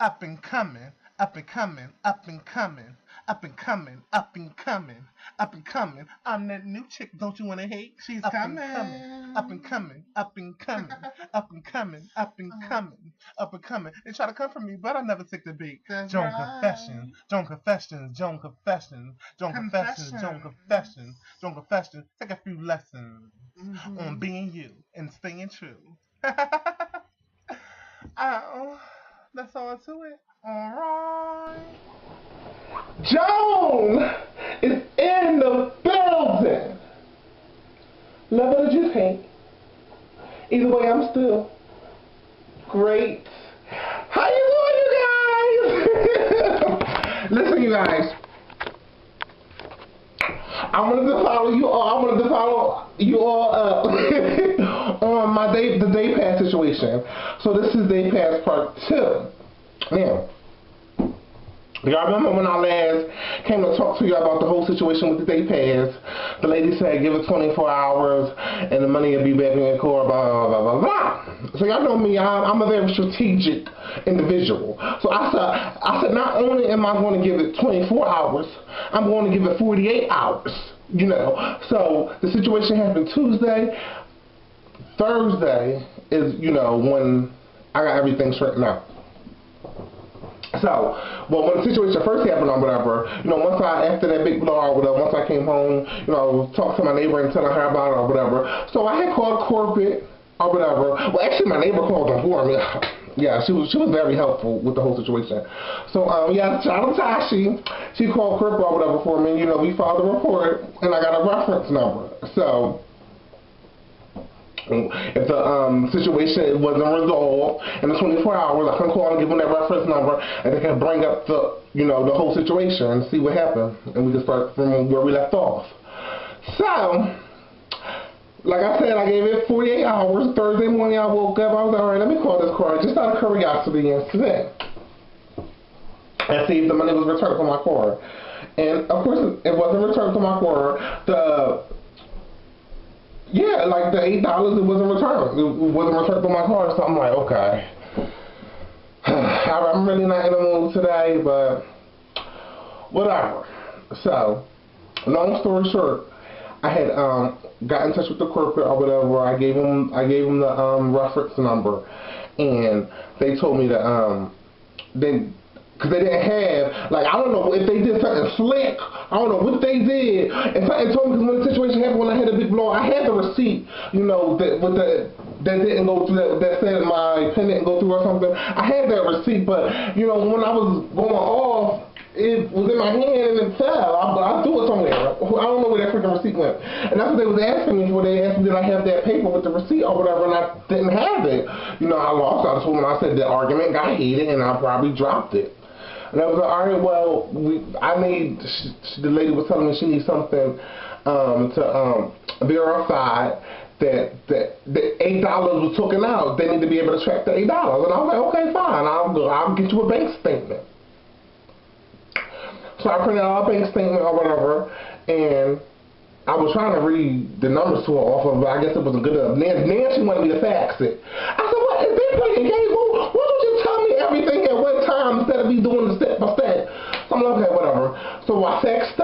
Up and coming, up and coming, up and coming, up and coming, up and coming, up and coming. I'm that new chick, don't you wanna hate? She's Up coming. and coming, up and coming, up and coming, up and coming, up and coming, up and coming. They try to come for me, but I never take the bait. That's Joan right. Confession, Joan Confession, Joan Confession, Joan Confession, Joan Confession, Joan Confession. Take a few lessons on being you and staying true. Oh, that's all to it. Alright. Joan is in the building. Love it or just hate. Either way, I'm still great. How you doing, you guys? Listen, you guys. I wanted to follow you all. I wanted to follow you all up on the day pass situation. So this is day pass part 2. Now, y'all remember when I last came to talk to you about the whole situation with the day pass? The lady said give it 24 hours and the money will be back in your car, blah, blah, blah, blah, blah. So y'all know me, I'm a very strategic individual. So I said not only am I going to give it 24 hours, I'm going to give it 48 hours. You know, so the situation happened Tuesday. Thursday is, you know, when I got everything straightened out. So, well, when the situation first happened or whatever, you know, after that big blow or whatever, once I came home, you know, talked to my neighbor and telling her about it or whatever. So I had called corporate or whatever. Well, actually, my neighbor called them for me. Yeah, she was very helpful with the whole situation. So, yeah, shout out to Tashi. She called corporate or whatever for me. You know, we filed a report, and I got a reference number. So, if the situation wasn't resolved in the 24 hours, I can call and give them that reference number, and they can bring up the, you know, the whole situation and see what happened, and we can start from where we left off. So, like I said, I gave it 48 hours. Thursday morning, I woke up. I was like, all right, let me call this car just out of curiosity and see if the money was returned from my car. And of course, it wasn't returned from my car. Like the $8, it wasn't returned. It wasn't returned from my car, so I'm like, okay. I'm really not in the mood today, but whatever. So, long story short, I had got in touch with the corporate or whatever. I gave them the reference number, and they told me that because they didn't have, like, I don't know if they did something slick. I don't know what they did. And something told me, because when the situation happened, when I had a big blow, I had the receipt, you know, that didn't go through, that said my pen didn't go through or something. I had that receipt, but, you know, when I was going off, it was in my hand and it fell. I threw it somewhere. I don't know where that freaking receipt went. And that's what they was asking me for. They asked me, did I have that paper with the receipt or whatever, and I didn't have it. You know, I lost. I told them, I said the argument got heated and I probably dropped it. And I was like, all right, well, the lady was telling me she needs something to verify that the $8 was taken out. They need to be able to track the $8. And I was like, okay, fine. I'll get you a bank statement. So I printed out a bank statement or whatever, and I was trying to read the numbers to her off of it, but I guess it wasn't good enough. Nancy wanted me to fax it. I said, what, is they playing games? Why don't you tell me everything at one time instead of me doing the step by step? So I'm like, okay, whatever. So I faxed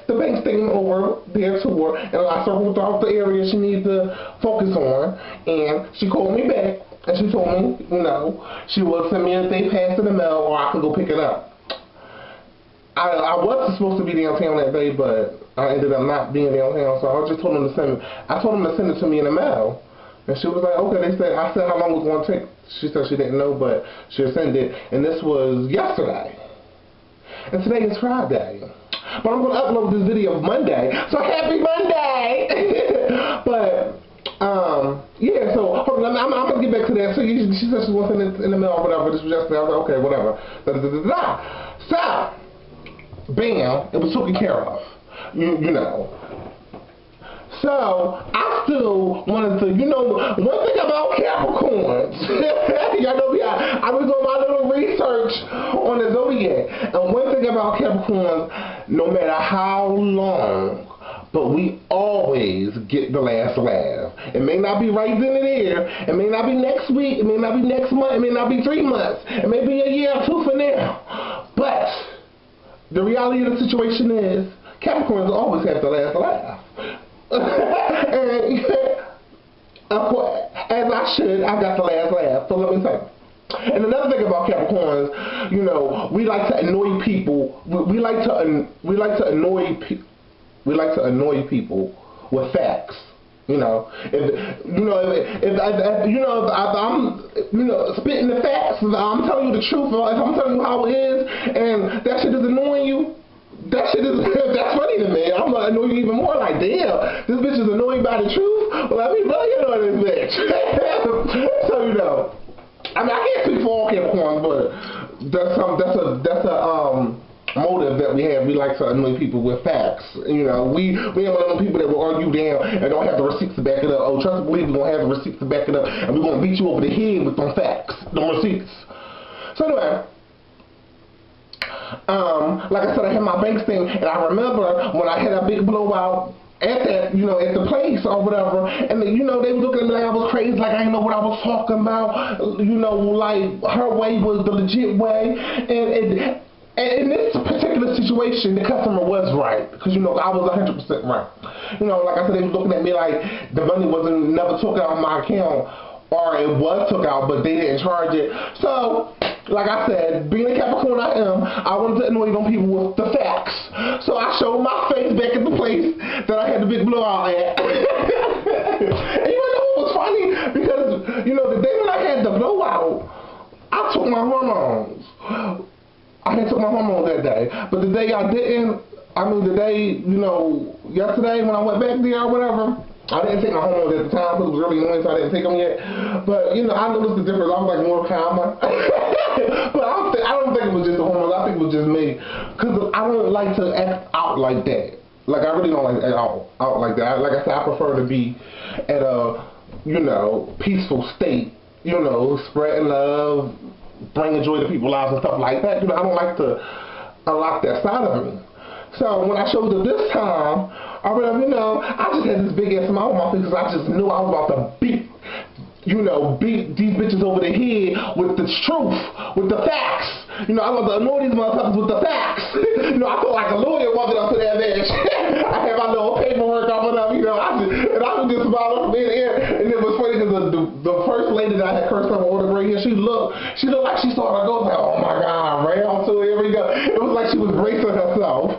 the bank statement over there to her, and I circled out the area she needed to focus on, and she called me back, and she told me, you know, she will send me a day pass in the mail, or I can go pick it up. I was supposed to be downtown that day, but I ended up not being downtown, so I just told them to send it to me in the mail. And she was like, okay. I said how long it was going to take. She said she didn't know, but she'll send it. And this was yesterday. And today is Friday. But I'm going to upload this video Monday. So happy Monday! But, yeah, so hold on, I'm going to get back to that. So she said she was sending it in the mail or whatever. This was yesterday. I was like, okay, whatever. So, bam, it was taken care of. You know. So, I still wanted to, you know, one thing about Capricorns, y'all know me, I was doing my little research on the Zodiac, and one thing about Capricorns, no matter how long, but we always get the last laugh. It may not be right then and there. It may not be next week. It may not be next month. It may not be 3 months. It may be a year or 2 for now. But the reality of the situation is Capricorns always have the last laugh. And of course, as I should, I got the last laugh. So let me say. And another thing about Capricorns, you know, we like to annoy people. We like to annoy people with facts. You know, if I'm spitting the facts, I'm telling you the truth. If I'm telling you how it is, and that shit is annoying you, that's funny to me. I'm gonna annoy you even more. Like, damn, this bitch is annoyed by the truth. Well, let me blow you on this bitch. So you know, I mean, I can't speak for all Capricorns, but that's a motive that we have. We like to annoy people with facts. You know, we ain't one of them people that will argue down and don't have the receipts to back it up. Oh, trust and believe we're gonna have the receipts to back it up, and we're gonna beat you over the head with them facts, them receipts. So anyway. Like I said, I had my bank statement, and I remember when I had a big blowout at that, you know, at the place or whatever, and you know, they were looking at me like I was crazy, like I didn't know what I was talking about, you know, like her way was the legit way, and in this particular situation, the customer was right, because, you know, I was 100% right. You know, like I said, they were looking at me like the money wasn't never took out of my account, or it was took out, but they didn't charge it. So, like I said, being a Capricorn I am, I wanted to annoy them people with the facts. So I showed my face back at the place that I had the big blowout at. And you know what was funny? Because, you know, the day when I had the blowout, I took my hormones. I had took my hormones that day. But the day I didn't, the day, you know, yesterday when I went back there or whatever, I didn't take my hormones at the time because it was really annoying, so I didn't take them yet. But, you know, I noticed the difference. I was like more calmer. But I don't think it was just the hormones. I think it was just me. Because I don't like to act out like that. Like, I really don't like to act out like that. Like I said, I prefer to be at a, you know, peaceful state. You know, spreading love, bringing joy to people's lives and stuff like that. You know, I don't like to unlock that side of me. So when I showed up this time, you know, I just had this big ass smile on my face because I just knew I was about to beat these bitches over the head with the truth, with the facts. You know, I was about to annoy these motherfuckers with the facts. You know, I felt like a lawyer walking up to that bitch. I had my little paperwork coming up, you know, I was just smiling from ear to ear. And it was funny because the first lady that I had cursed on with the gray hair, she looked like she saw her go, like, oh my God, round two, here we go. It was like she was bracing herself.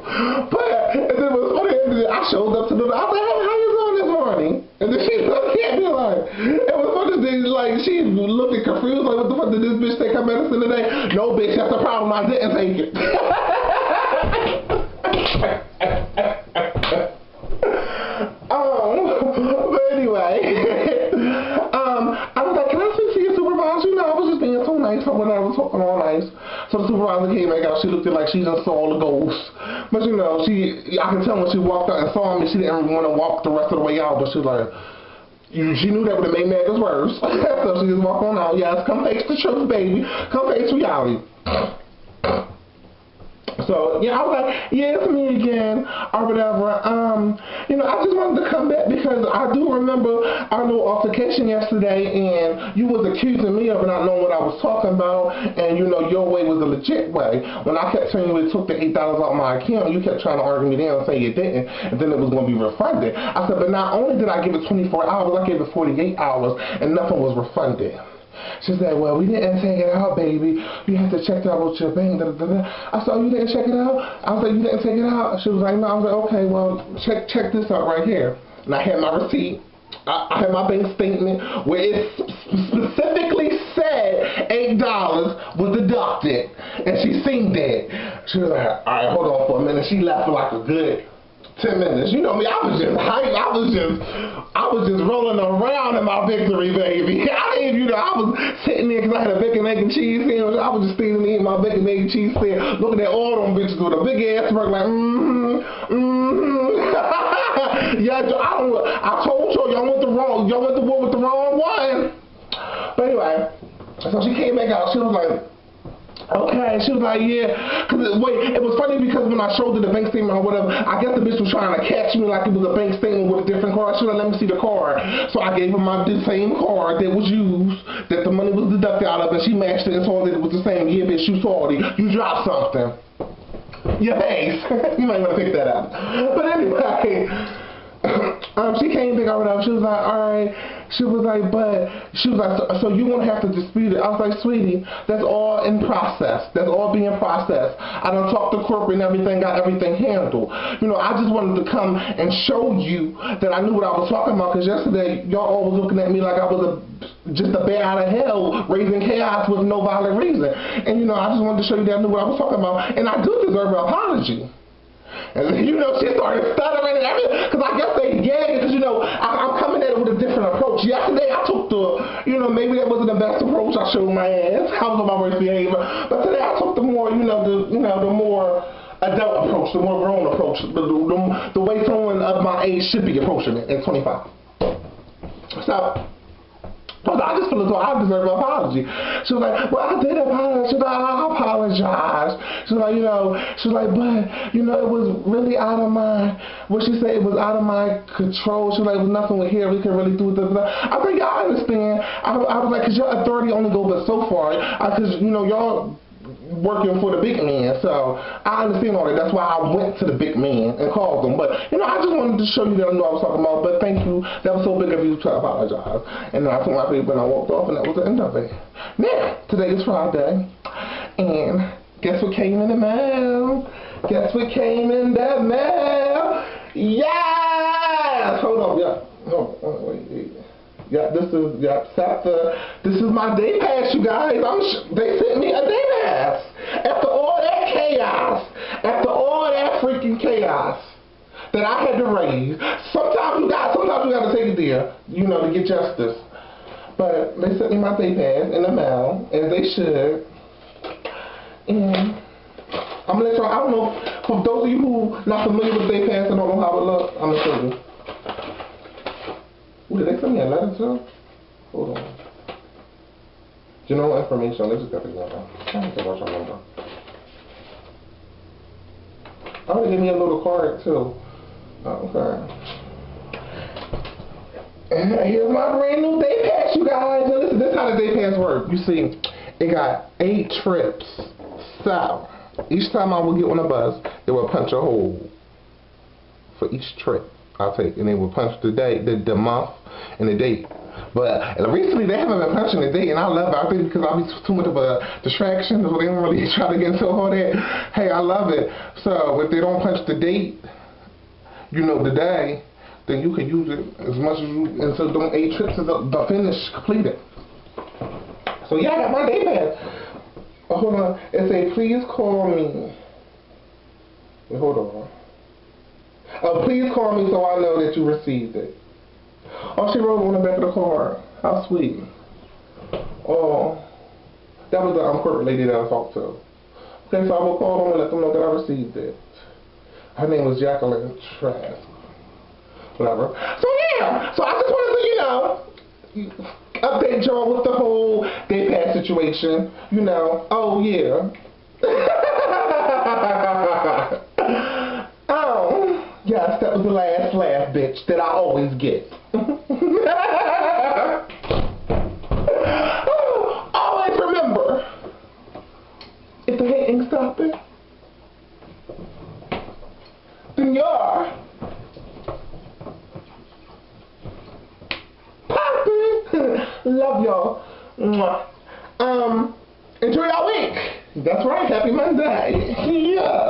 But and then it was funny, I showed up to the, I was like, hey, how you doing this morning? And then she looked at me like, it was funny, like, she looked confused, like, what the fuck did this bitch take her medicine today? No, bitch, that's the problem, I didn't take it. But anyway, I was like, can I speak to your supervisor? You know, I was just being so nice when I was talking all nice. So the supervisor came back out, she looked at like she just saw the ghosts. But you know, I can tell when she walked out and saw me, she didn't want to walk the rest of the way out, but she was like, she knew that would have made matters worse. So she just walked on out. Yes, come face the truth, baby. Come face reality. So, yeah, I was like, yeah, it's me again, or whatever. You know, I just wanted to come back because I do remember our little altercation yesterday, and you was accusing me of not knowing what I was talking about, and, you know, your way was the legit way. When I kept telling you it took the $8 out of my account, you kept trying to argue me down and say it didn't, and then it was going to be refunded. I said, but not only did I give it 24 hours, I gave it 48 hours, and nothing was refunded. She said, well, we didn't take it out, baby. You have to check that out with your bank. Da, da, da. I said, oh, you didn't check it out? I was like, you didn't take it out? She was like, no. I was like, okay, well, check this out right here. And I had my receipt. I had my bank statement where it specifically said $8 was deducted. And she seen that. She was like, all right, hold on for a minute. She left for like a good 10 minutes. You know me, I was just hyped. I was just rolling around in my victory, baby. I was sitting there because I had a bacon, egg, and cheese sandwich. I was just sitting there eating my bacon, egg, and cheese sandwich, looking at all them bitches with a big ass smirk like, Yeah, I told y'all went to war with the wrong one. But anyway, so she came back out. She was like, Okay, she was like, yeah. Wait, it was funny because when I showed her the bank statement or whatever, I guess the bitch was trying to catch me like it was a bank statement with a different card. She was like, let me see the card. So I gave her the same card that was used, that the money was deducted out of, and she matched it and saw that it was the same. Yeah, bitch, you salty. You dropped something. Your face. You might want to pick that up. But anyway, she came back or whatever. She was like, alright. She was like, so you won't have to dispute it. I was like, sweetie, that's all in process. That's all being processed. I done talked to corporate and everything, got everything handled. You know, I just wanted to come and show you that I knew what I was talking about, because yesterday, y'all all was looking at me like I was just a bear out of hell, raising chaos with no valid reason. And, you know, I just wanted to show you that I knew what I was talking about. And I do deserve an apology. And, you know, she started stuttering and everything, because I guess they gagged, because, you know, I'm coming at it with a different approach. Yesterday, I took the, you know, maybe that wasn't the best approach. I showed my ass. I was on my worst behavior. But today, I took the more, the more adult approach, the more grown approach, the way someone of my age should be approaching it at 25. So, I just feel as though I deserve an apology. She was like, well, I did apologize. She was like, I apologize. She was like, but, it was really out of my, what she said, it was out of my control. She was like, it was nothing with here. We can really do this. I think y'all understand. I was like, because your authority only goes but so far. Because, y'all working for the big man, so I understand all that. That's why I went to the big man and called him. But I just wanted to show you that I knew I was talking about. But thank you. That was so big of you to apologize. And then I took my paper and I walked off, and that was the end of it. Now, today is Friday, and guess what came in the mail? Guess what came in the mail? Yes! Hold on, yeah. No, wait. Yeah, this is my day pass, you guys. They sent me a day pass. After all that chaos, after all that freaking chaos that I had to raise, sometimes you got to take it there, to get justice. But they sent me my day pass in the mail, as they should. And I'm gonna let y'all, I don't know, for those of you who not familiar with day pass and don't know how it looks, I'm gonna show you. Ooh, did they send me a letter too? Hold on. General information. They just got the number. I don't think I remember. Oh, they gave me a little card too. Okay. And here's my brand new day pass, you guys. Now listen, this is how the day pass works. You see, it got 8 trips. So each time I would get on a bus, they would punch a hole for each trip I'll take, and they would punch the day, the month, and the date. But recently they haven't been punching the date, and I love it. I think because I'll be too much of a distraction, so they don't really try to get into all that. Hey, I love it. So if they don't punch the date, the day, then you can use it as much as you, and so them 8 trips is the finish completed. So yeah, I got my day pass. Oh, hold on. It say, please call me. Wait, hold on. Please call me so I know that you received it. Oh, she wrote on the back of the card. How sweet. Oh, that was the corporate lady that I talked to. Okay, so I will call them and let them know that I received it. Her name was Jacqueline Trask. Whatever. So yeah, so I just wanted to, update y'all with the whole day pass situation. Oh yeah. Yes, that was the last laugh, bitch, that I always get. Always remember, if the hate ain't stopping, then you're popping. Love y'all. Enjoy your week. That's right, happy Monday. Yeah.